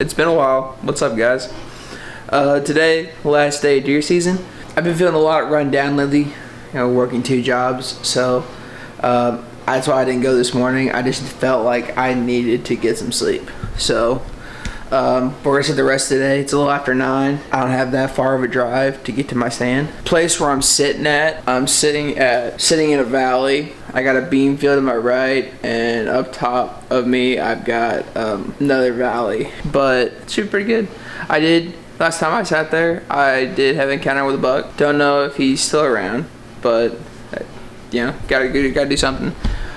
It's been a while. What's up, guys? Today, last day of deer season. I've been feeling a lot run down lately, working 2 jobs, so that's why I didn't go this morning. I just felt like I needed to get some sleep. So we're gonna sit the rest of the day. It's a little after 9. I don't have that far of a drive to get to my stand. Place where I'm sitting at, I'm sitting in a valley. I got a bean field to my right, and up top of me I've got another valley, but it should be pretty good. Last time I sat there, I did have an encounter with a buck. Don't know if he's still around, but gotta do something.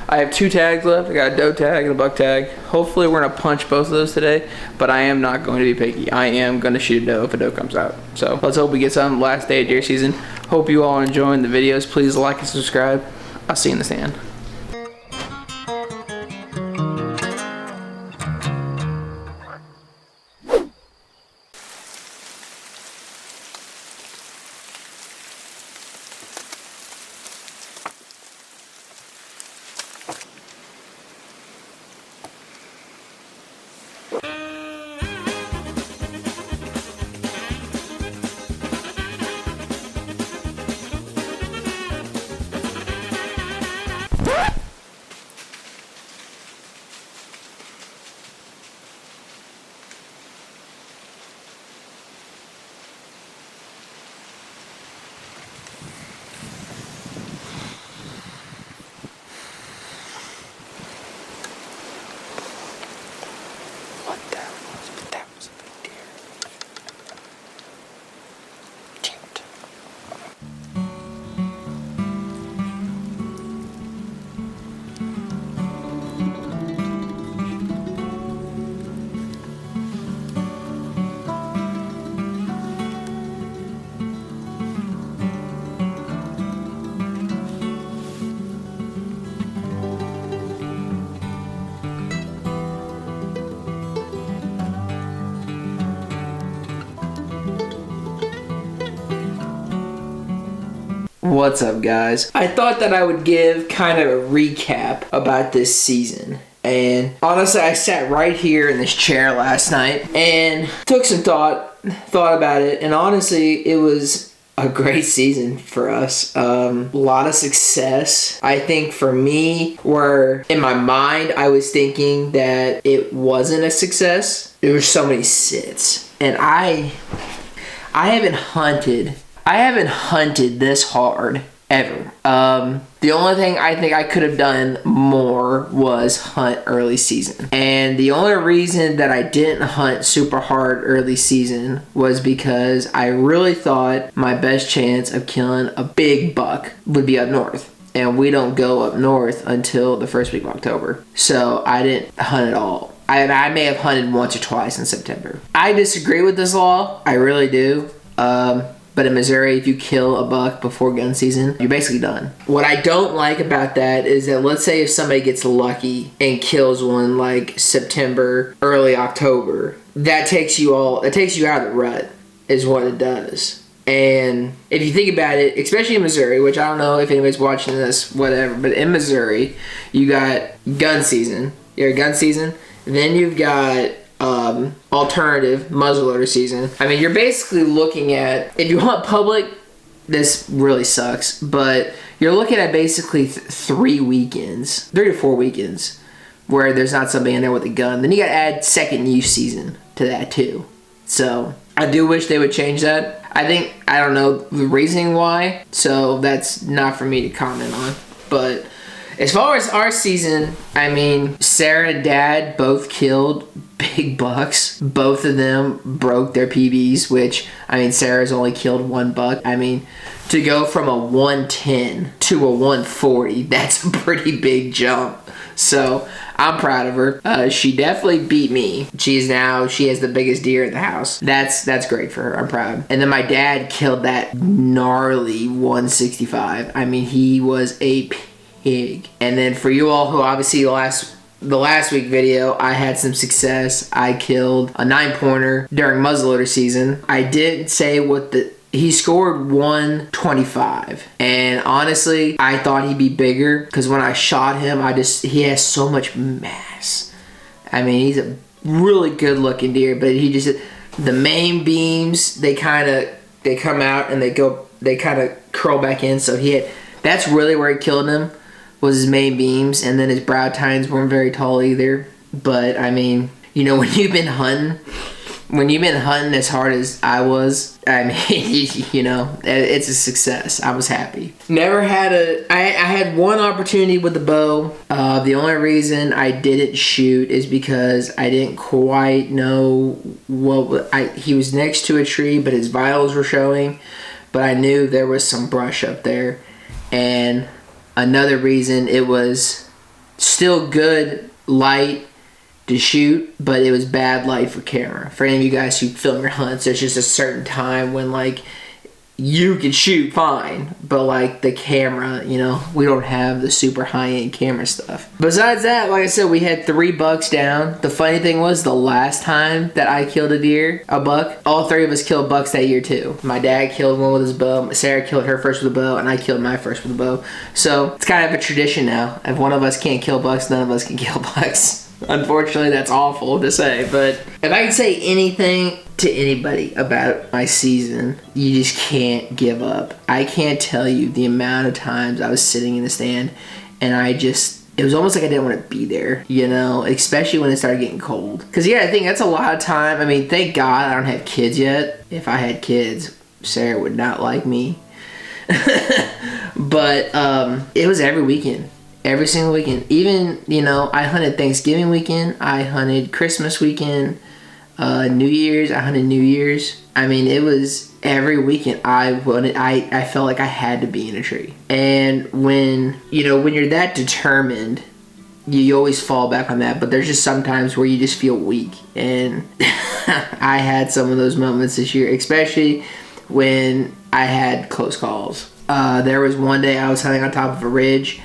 I have 2 tags left. I got a doe tag and a buck tag. Hopefully we're gonna punch both of those today, but I am not going to be picky. I am gonna shoot a doe if a doe comes out. So let's hope we get some last day of deer season. Hope you all are enjoying the videos. Please like and subscribe. I'll see you in the stand. What's up, guys? I thought that I would give kind of a recap about this season. And honestly, I sat right here in this chair last night and took some thought about it. And honestly, it was a great season for us. A lot of success. I think for me, where in my mind, I was thinking that it wasn't a success. There were so many sits. And I haven't hunted this hard ever. The only thing I think I could have done more was hunt early season. And the only reason that I didn't hunt super hard early season was because I really thought my best chance of killing a big buck would be up north. And we don't go up north until the first week of October. So I didn't hunt at all. I may have hunted once or twice in September. I disagree with this law. I really do. But in Missouri, if you kill a buck before gun season, you're basically done. What I don't like about that is that, let's say if somebody gets lucky and kills one like September, early October, that takes you out of the rut, is what it does. And if you think about it, especially in Missouri, which I don't know if anybody's watching this, whatever, but in Missouri, you got gun season. Then you've got alternative muzzleloader season. I mean, you're basically looking at, if you hunt public, this really sucks, but you're looking at basically 3 to 4 weekends where there's not somebody in there with a gun. Then you gotta add second use season to that too. So I do wish they would change that. I don't know the reasoning why, so that's not for me to comment on. But as far as our season, I mean, Sarah and Dad both killed big bucks. Both of them broke their PBs, which, I mean, Sarah's only killed 1 buck. I mean, to go from a 110 to a 140, that's a pretty big jump. So I'm proud of her. She definitely beat me. She has the biggest deer in the house. That's great for her. I'm proud. And then my dad killed that gnarly 165. I mean, he was a pig. And then for you all who obviously the last week video, I had some success. I killed a 9-pointer during muzzleloader season. I did say he scored 125, and honestly, I thought he'd be bigger because when I shot him, he has so much mass. I mean, he's a really good looking deer, but he just, the main beams, they come out and they kind of curl back in. So that's really where he killed him, was his main beams. And then his brow tines weren't very tall either. But I mean, you know, when you've been hunting as hard as I was, I mean, you know, it's a success. I was happy. Never had I had one opportunity with the bow. The only reason I didn't shoot is because I didn't quite know he was next to a tree, but his vitals were showing, but I knew there was some brush up there. And another reason, it was still good light to shoot, but it was bad light for camera. For any of you guys who film your hunts, there's just a certain time when like you can shoot fine, but like the camera, you know, we don't have the super high-end camera stuff. Besides that, like I said, we had 3 bucks down. The funny thing was, the last time that I killed a buck, all 3 of us killed bucks that year too. My dad killed one with his bow, Sarah killed her first with a bow, and I killed my first with a bow. So it's kind of a tradition now. If one of us can't kill bucks, none of us can kill bucks. Unfortunately, that's awful to say, but if I could say anything to anybody about my season, you just can't give up. I can't tell you the amount of times I was sitting in the stand and it was almost like I didn't want to be there, you know, especially when it started getting cold. Because, yeah, I think that's a lot of time. I mean, thank God I don't have kids yet. If I had kids, Sarah would not like me. But it was every weekend. Every single weekend. Even, you know, I hunted Thanksgiving weekend. I hunted Christmas weekend. New Year's. I hunted New Year's. I mean, it was every weekend. I felt like I had to be in a tree. And when you're that determined, you always fall back on that. But there's just sometimes where you just feel weak. And I had some of those moments this year, especially when I had close calls. There was one day I was hunting on top of a ridge,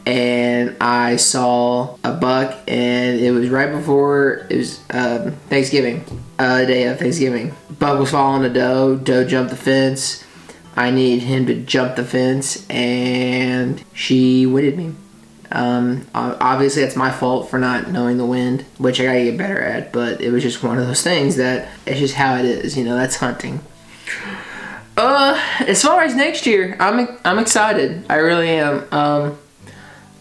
and I saw a buck, and it was right before Thanksgiving, the day of Thanksgiving. Buck was following a doe. Doe jumped the fence. I needed him to jump the fence, and she winded me. Obviously, that's my fault for not knowing the wind, which I gotta get better at. But it was just one of those things that it's just how it is. You know, that's hunting. As far as next year, I'm excited. I really am.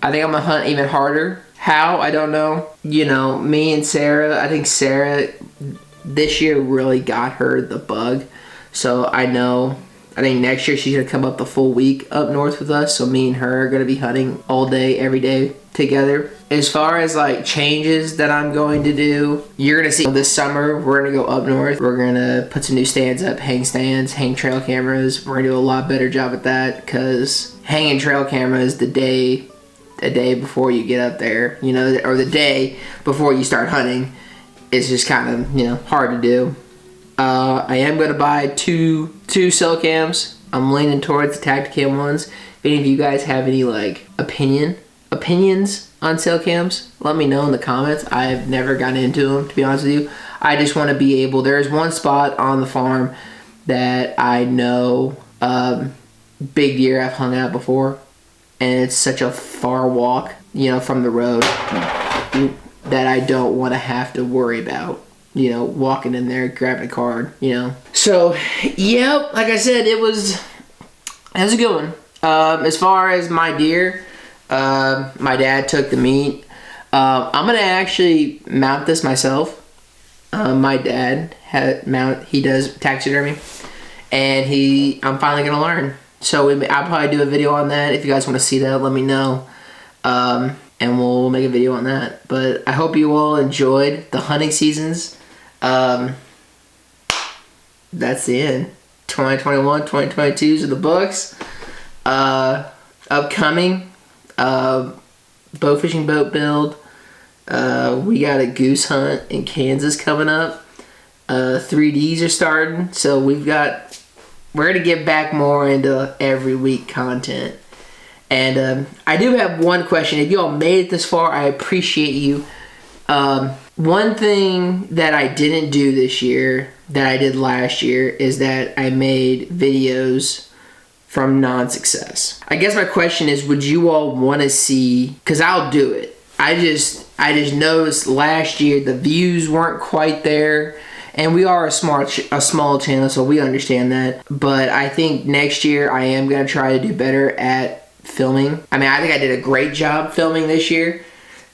I think I'm gonna hunt even harder. How? I don't know. You know, me and Sarah, I think Sarah this year really got her the bug. So I think next year she's gonna come up the full week up north with us. So me and her are gonna be hunting all day, every day together. As far as like changes that I'm going to do, you're gonna see this summer, we're gonna go up north. We're gonna put some new stands up, hang stands, hang trail cameras. We're gonna do a lot better job at that, because hanging trail cameras a day before you get up there, you know, or the day before you start hunting, is just kind of, you know, hard to do. I am going to buy two cell cams. I'm leaning towards the Tactacam ones. If any of you guys have any like opinions on cell cams, let me know in the comments. I've never gotten into them, to be honest with you. I just want to be able, there's one spot on the farm that I know big deer I've hung out before, and it's such a far walk, you know, from the road, that I don't want to have to worry about, you know, walking in there, grabbing a card, you know. So, yeah, like I said, it was a good one. As far as my deer, my dad took the meat. I'm going to actually mount this myself. My dad he does taxidermy, and I'm finally going to learn. So I'll probably do a video on that. If you guys want to see that, let me know. And we'll make a video on that. But I hope you all enjoyed the hunting seasons. That's the end. 2021, 2022's are the books. Upcoming, bow fishing boat build. We got a goose hunt in Kansas coming up. 3Ds are starting. So we're going to get back more into every week content. And I do have one question. If you all made it this far, I appreciate you. One thing that I didn't do this year that I did last year is that I made videos from non-success. I guess my question is, would you all want to see, because I'll do it. I just I just noticed last year the views weren't quite there. And we are a small channel, so we understand that. But I think next year I am going to try to do better at filming. I mean, I think I did a great job filming this year,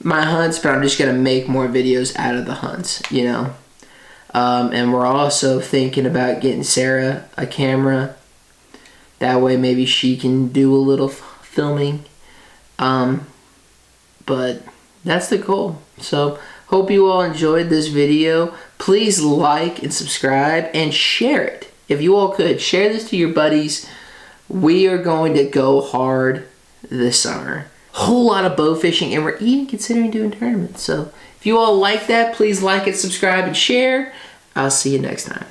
my hunts, but I'm just going to make more videos out of the hunts, you know. And we're also thinking about getting Sarah a camera. That way maybe she can do a little filming. But that's the goal. So hope you all enjoyed this video. Please like and subscribe and share it. If you all could, share this to your buddies. We are going to go hard this summer. Whole lot of bow fishing, and we're even considering doing tournaments. So if you all like that, please like it, subscribe, and share. I'll see you next time.